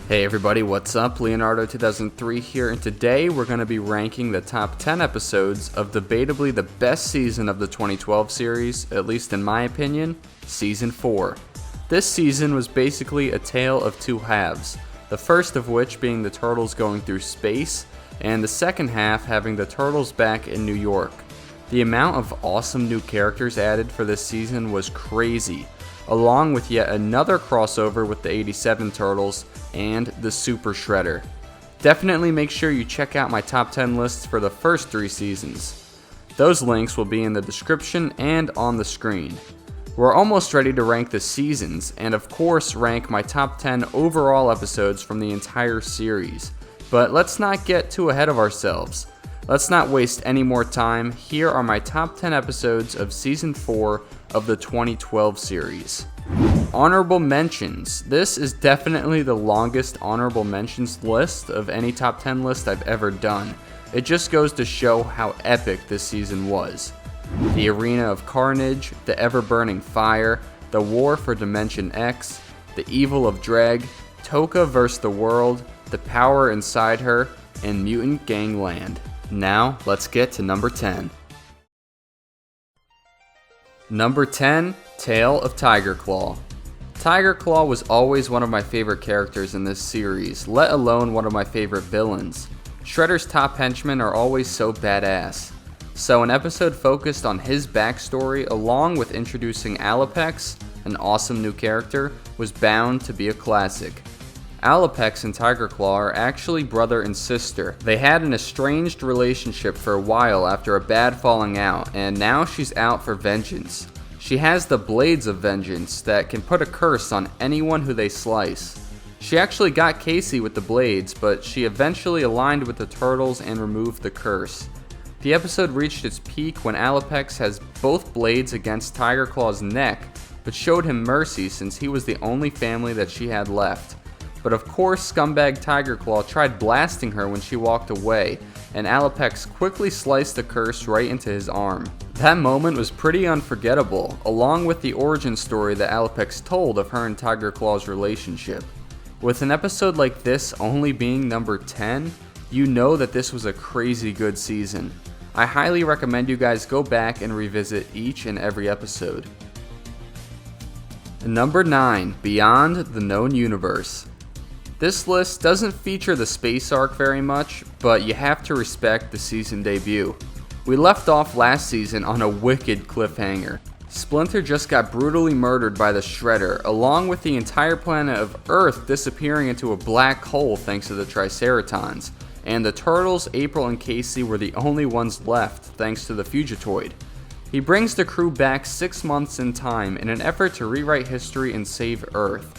Hey everybody, what's up? Leonardo 2003 here, and today we're going to be ranking the top 10 episodes of debatably the best season of the 2012 series, at least in my opinion, Season 4. This season was basically a tale of two halves, the first of which being the Turtles going through space, and the second half having the Turtles back in New York. The amount of awesome new characters added for this season was crazy, along with yet another crossover with the 87 Turtles and the Super Shredder. Definitely make sure you check out my top 10 lists for the first 3 seasons. Those links will be in the description and on the screen. We're almost ready to rank the seasons, and of course rank my top 10 overall episodes from the entire series. But let's not get too ahead of ourselves. Let's not waste any more time. Here are my top 10 episodes of Season 4 of the 2012 series. Honorable mentions. This is definitely the longest honorable mentions list of any top 10 list I've ever done. It just goes to show how epic this season was. The Arena of Carnage, the Ever-Burning Fire, the War for Dimension X, the Evil of Dreg, Toka vs. the World, the Power Inside Her, and Mutant Gangland. Now, let's get to number 10. Number 10, Tale of Tigerclaw. Tigerclaw was always one of my favorite characters in this series, let alone one of my favorite villains. Shredder's top henchmen are always so badass. So an episode focused on his backstory along with introducing Alopex, an awesome new character, was bound to be a classic. Alopex and Tigerclaw are actually brother and sister. They had an estranged relationship for a while after a bad falling out, and now she's out for vengeance. She has the Blades of Vengeance that can put a curse on anyone who they slice. She actually got Casey with the blades, but she eventually aligned with the Turtles and removed the curse. The episode reached its peak when Alopex has both blades against Tigerclaw's neck, but showed him mercy since he was the only family that she had left. But of course, scumbag Tigerclaw tried blasting her when she walked away, and Alopex quickly sliced the curse right into his arm. That moment was pretty unforgettable, along with the origin story that Alopex told of her and Tigerclaw's relationship. With an episode like this only being number 10, you know that this was a crazy good season. I highly recommend you guys go back and revisit each and every episode. Number 9, Beyond the Known Universe. This list doesn't feature the space arc very much, but you have to respect the season debut. We left off last season on a wicked cliffhanger. Splinter just got brutally murdered by the Shredder, along with the entire planet of Earth disappearing into a black hole thanks to the Triceratons, and the Turtles, April, and Casey were the only ones left thanks to the Fugitoid. He brings the crew back 6 months in time in an effort to rewrite history and save Earth.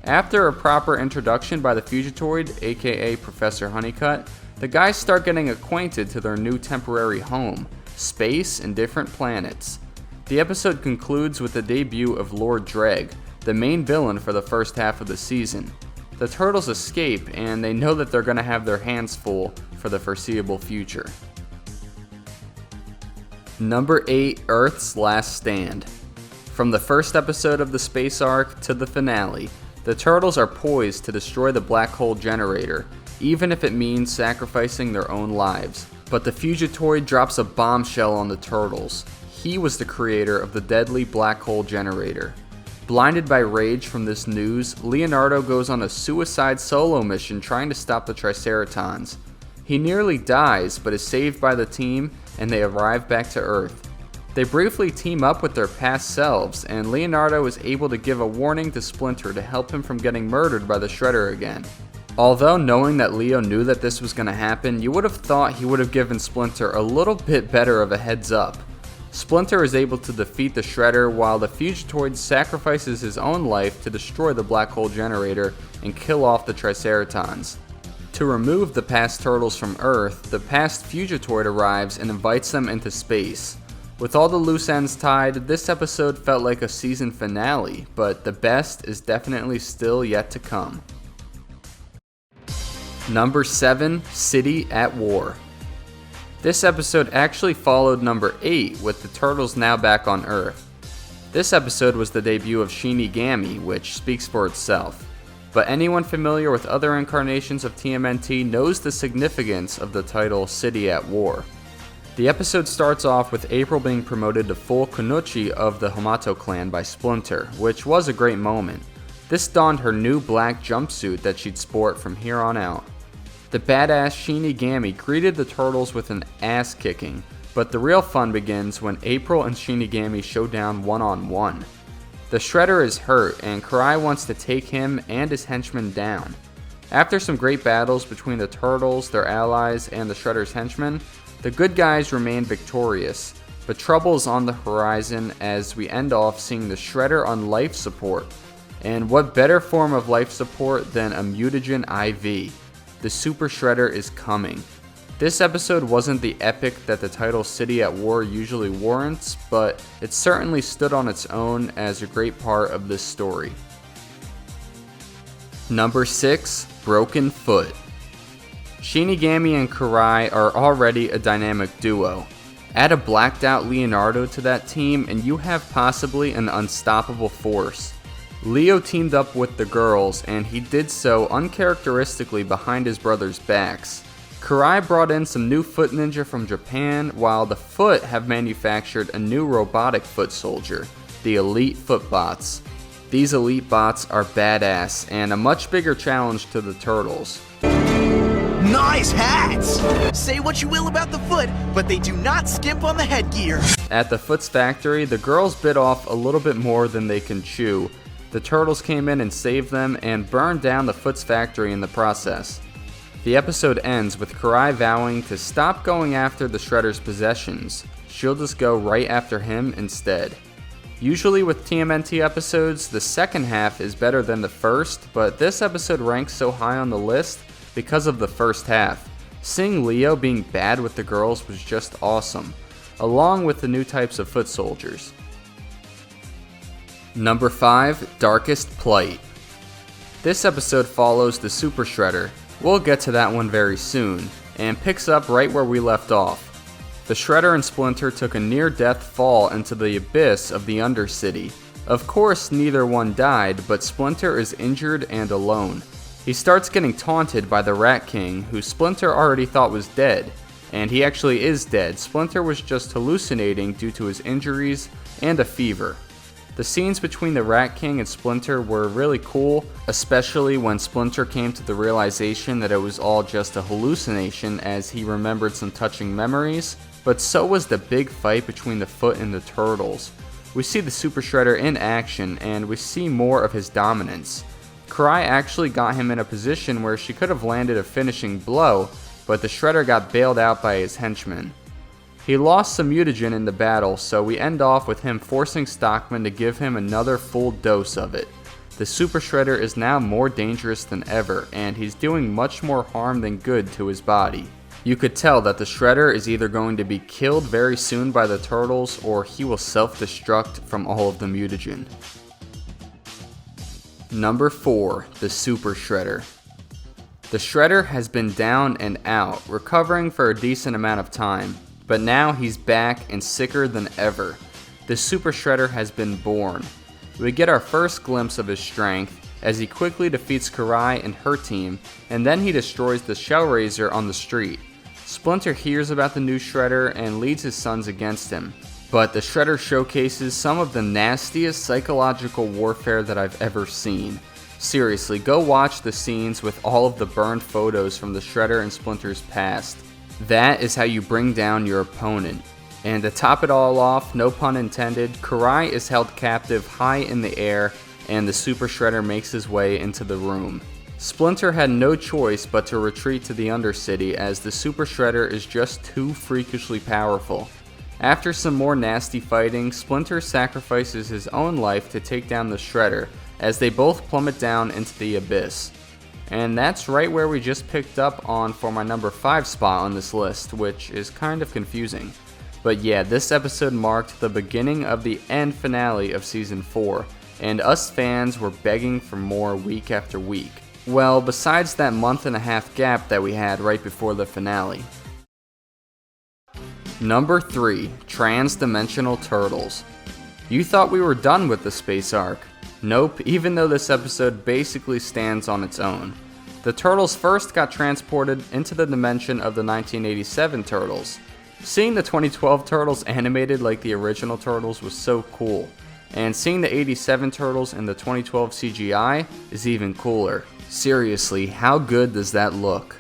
After a proper introduction by the Fugitoid, aka Professor Honeycutt, the guys start getting acquainted to their new temporary home, space and different planets. The episode concludes with the debut of Lord Dreg, the main villain for the first half of the season. The Turtles escape, and they know that they're going to have their hands full for the foreseeable future. Number 8, Earth's Last Stand. From the first episode of the space arc to the finale, the Turtles are poised to destroy the black hole generator, even if it means sacrificing their own lives. But the Fugitoid drops a bombshell on the Turtles. He was the creator of the deadly black hole generator. Blinded by rage from this news, Leonardo goes on a suicide solo mission trying to stop the Triceratons. He nearly dies, but is saved by the team, and they arrive back to Earth. They briefly team up with their past selves, and Leonardo is able to give a warning to Splinter to help him from getting murdered by the Shredder again. Although knowing that Leo knew that this was going to happen, you would have thought he would have given Splinter a little bit better of a heads up. Splinter is able to defeat the Shredder while the Fugitoid sacrifices his own life to destroy the black hole generator and kill off the Triceratons. To remove the past Turtles from Earth, the past Fugitoid arrives and invites them into space. With all the loose ends tied, this episode felt like a season finale, but the best is definitely still yet to come. Number 7, City at War. This episode actually followed number 8, with the Turtles now back on Earth. This episode was the debut of Shinigami, which speaks for itself. but anyone familiar with other incarnations of TMNT knows the significance of the title City at War. The episode starts off with April being promoted to full Kunoichi of the Hamato clan by Splinter, which was a great moment. This donned her new black jumpsuit that she'd sport from here on out. The badass Shinigami greeted the turtles with an ass kicking, but the real fun begins when April and Shinigami show down one-on-one. The Shredder is hurt, and Karai wants to take him and his henchmen down. After some great battles between the Turtles, their allies, and the Shredder's henchmen, the good guys remain victorious, but trouble is on the horizon as we end off seeing the Shredder on life support. And what better form of life support than a mutagen IV? The Super Shredder is coming. This episode wasn't the epic that the title City at War usually warrants, but it certainly stood on its own as a great part of this story. Number 6, Broken Foot. Shinigami and Karai are already a dynamic duo. Add a blacked out Leonardo to that team and you have possibly an unstoppable force. Leo teamed up with the girls and he did so uncharacteristically behind his brothers' backs. Karai brought in some new foot ninja from Japan, while the Foot have manufactured a new robotic foot soldier, the Elite Footbots. These Elite Bots are badass and a much bigger challenge to the Turtles. Nice hats! Say what you will about the Foot, but they do not skimp on the headgear. At the Foot's factory, the girls bit off a little bit more than they can chew. The Turtles came in and saved them and burned down the Foot's factory in the process. The episode ends with Karai vowing to stop going after the Shredder's possessions. She'll just go right after him instead. Usually with TMNT episodes, the second half is better than the first, but this episode ranks so high on the list because of the first half. Seeing Leo being bad with the girls was just awesome, along with the new types of foot soldiers. Number 5, Darkest Plight. This episode follows the Super Shredder. We'll get to that one very soon, and picks up right where we left off. The Shredder and Splinter took a near-death fall into the abyss of the Undercity. Of course, neither one died, but Splinter is injured and alone. He starts getting taunted by the Rat King, who Splinter already thought was dead. And he actually is dead. Splinter was just hallucinating due to his injuries and a fever. The scenes between the Rat King and Splinter were really cool, especially when Splinter came to the realization that it was all just a hallucination as he remembered some touching memories, but so was the big fight between the Foot and the Turtles. We see the Super Shredder in action and we see more of his dominance. Karai actually got him in a position where she could have landed a finishing blow, but the Shredder got bailed out by his henchmen. He lost some mutagen in the battle, so we end off with him forcing Stockman to give him another full dose of it. The Super Shredder is now more dangerous than ever, and he's doing much more harm than good to his body. You could tell that the Shredder is either going to be killed very soon by the Turtles, or he will self-destruct from all of the mutagen. Number 4, the Super Shredder. The Shredder has been down and out, recovering for a decent amount of time. But now he's back and sicker than ever. The Super Shredder has been born. We get our first glimpse of his strength as he quickly defeats Karai and her team, and then he destroys the Shellraiser on the street. Splinter hears about the new Shredder and leads his sons against him. But the Shredder showcases some of the nastiest psychological warfare that I've ever seen. Seriously, go watch the scenes with all of the burned photos from the Shredder and Splinter's past. That is how you bring down your opponent. And to top it all off, no pun intended, Karai is held captive high in the air and the Super Shredder makes his way into the room. Splinter had no choice but to retreat to the Undercity as the Super Shredder is just too freakishly powerful. After some more nasty fighting, Splinter sacrifices his own life to take down the Shredder as they both plummet down into the abyss. And that's right where we just picked up on for my number 5 spot on this list, which is kind of confusing. But yeah, this episode marked the beginning of the end finale of Season 4, and us fans were begging for more week after week. Well, besides that month-and-a-half gap that we had right before the finale. Number 3, TransDimensional Turtles. You thought we were done with the space arc. Nope, even though this episode basically stands on its own. The Turtles first got transported into the dimension of the 1987 Turtles. Seeing the 2012 Turtles animated like the original Turtles was so cool, and seeing the 87 Turtles in the 2012 CGI is even cooler. Seriously, how good does that look?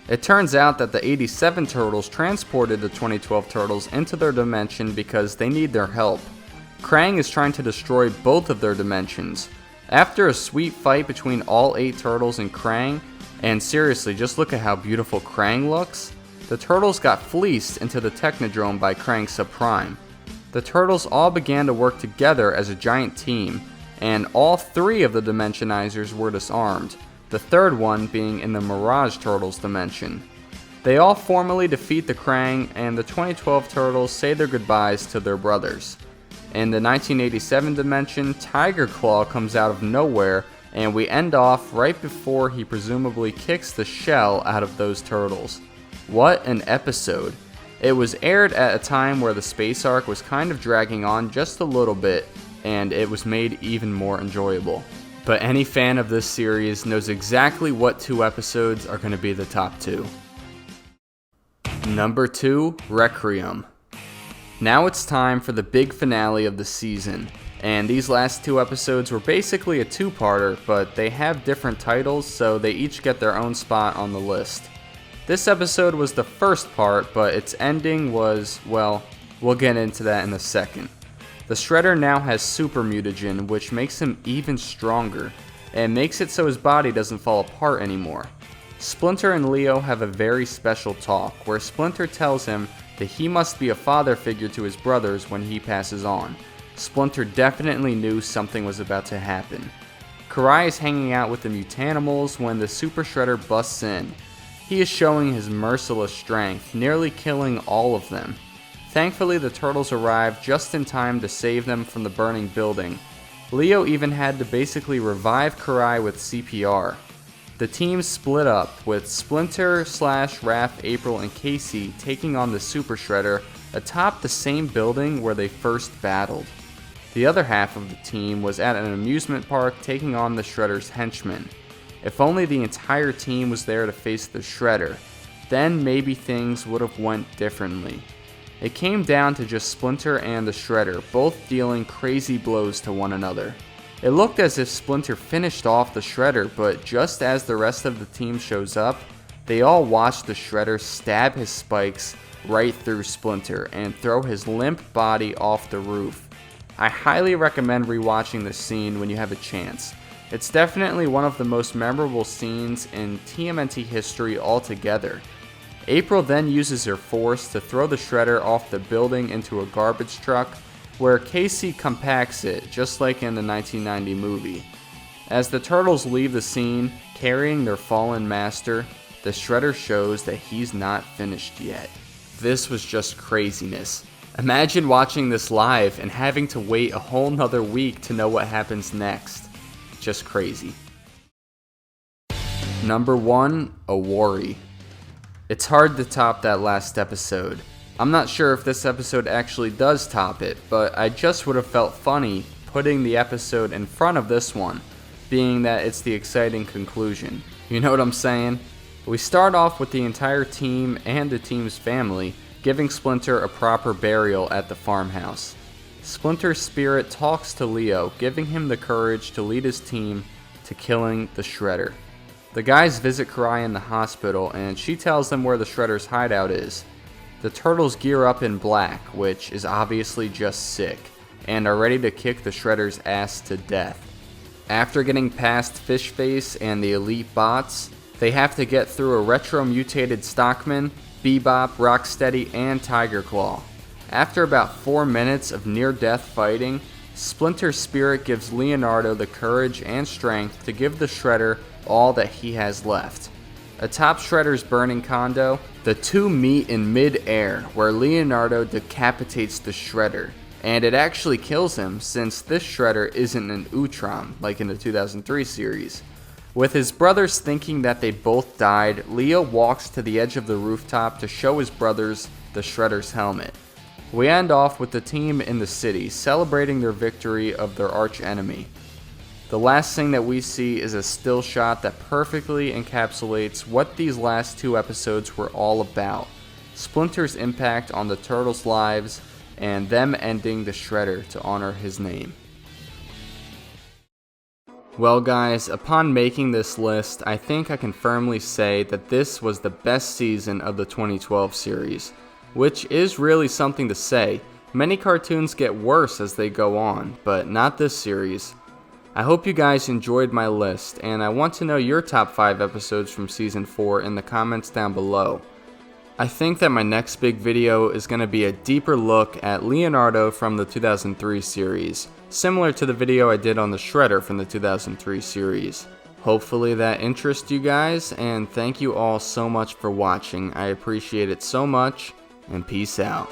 It turns out that the 87 Turtles transported the 2012 Turtles into their dimension because they need their help. Krang is trying to destroy both of their dimensions. After a sweet fight between all 8 Turtles and Krang, and seriously, just look at how beautiful Krang looks, the Turtles got fleeced into the Technodrome by Krang Subprime. The Turtles all began to work together as a giant team, and all 3 of the Dimensionizers were disarmed, the third one being in the Mirage Turtles dimension. They all formally defeat the Krang, and the 2012 Turtles say their goodbyes to their brothers. In the 1987 dimension, Tigerclaw comes out of nowhere, and we end off right before he presumably kicks the shell out of those turtles. What an episode. It was aired at a time where the space arc was kind of dragging on just a little bit, and it was made even more enjoyable. But any fan of this series knows exactly what 2 episodes are going to be the top 2. Number 2, Requiem. Now it's time for the big finale of the season, and these last 2 episodes were basically a 2-parter, but they have different titles, so they each get their own spot on the list. This episode was the first part, but its ending was, well, we'll get into that in a second. The Shredder now has super mutagen, which makes him even stronger, and makes it so his body doesn't fall apart anymore. Splinter and Leo have a very special talk, where Splinter tells him that he must be a father figure to his brothers when he passes on. Splinter definitely knew something was about to happen. Karai is hanging out with the Mutanimals when the Super Shredder busts in. He is showing his merciless strength, nearly killing all of them. Thankfully, the Turtles arrive just in time to save them from the burning building. Leo even had to basically revive Karai with CPR. The team split up, with Splinter, Slash, Raph, April, and Casey taking on the Super Shredder atop the same building where they first battled. The other half of the team was at an amusement park taking on the Shredder's henchmen. If only the entire team was there to face the Shredder, then maybe things would have went differently. It came down to just Splinter and the Shredder, both dealing crazy blows to one another. It looked as if Splinter finished off the Shredder, but just as the rest of the team shows up, they all watch the Shredder stab his spikes right through Splinter and throw his limp body off the roof. I highly recommend rewatching this scene when you have a chance. It's definitely one of the most memorable scenes in TMNT history altogether. April then uses her force to throw the Shredder off the building into a garbage truck, where Casey compacts it, just like in the 1990 movie. As the Turtles leave the scene, carrying their fallen master, the Shredder shows that he's not finished yet. This was just craziness. Imagine watching this live and having to wait a whole nother week to know what happens next. Just crazy. Number 1, Owari. It's hard to top that last episode. I'm not sure if this episode actually does top it, but I just would have felt funny putting the episode in front of this one, being that it's the exciting conclusion. You know what I'm saying? We start off with the entire team and the team's family giving Splinter a proper burial at the farmhouse. Splinter's spirit talks to Leo, giving him the courage to lead his team to killing the Shredder. The guys visit Karai in the hospital, and she tells them where the Shredder's hideout is. The Turtles gear up in black, which is obviously just sick, and are ready to kick the Shredder's ass to death. After getting past Fishface and the elite bots, they have to get through a retro-mutated Stockman, Bebop, Rocksteady, and Tigerclaw. After about 4 minutes of near-death fighting, Splinter's spirit gives Leonardo the courage and strength to give the Shredder all that he has left. Atop Shredder's burning condo, the two meet in mid-air, where Leonardo decapitates the Shredder, and it actually kills him since this Shredder isn't an Utrom like in the 2003 series. With his brothers thinking that they both died, Leo walks to the edge of the rooftop to show his brothers the Shredder's helmet. We end off with the team in the city celebrating their victory of their arch enemy. The last thing that we see is a still shot that perfectly encapsulates what these last 2 episodes were all about. Splinter's impact on the Turtles' lives, and them ending the Shredder to honor his name. Well guys, upon making this list, I think I can firmly say that this was the best season of the 2012 series, which is really something to say. Many cartoons get worse as they go on, but not this series. I hope you guys enjoyed my list, and I want to know your top 5 episodes from Season 4 in the comments down below. I think that my next big video is going to be a deeper look at Leonardo from the 2003 series, similar to the video I did on the Shredder from the 2003 series. Hopefully that interests you guys, and thank you all so much for watching. I appreciate it so much, and peace out.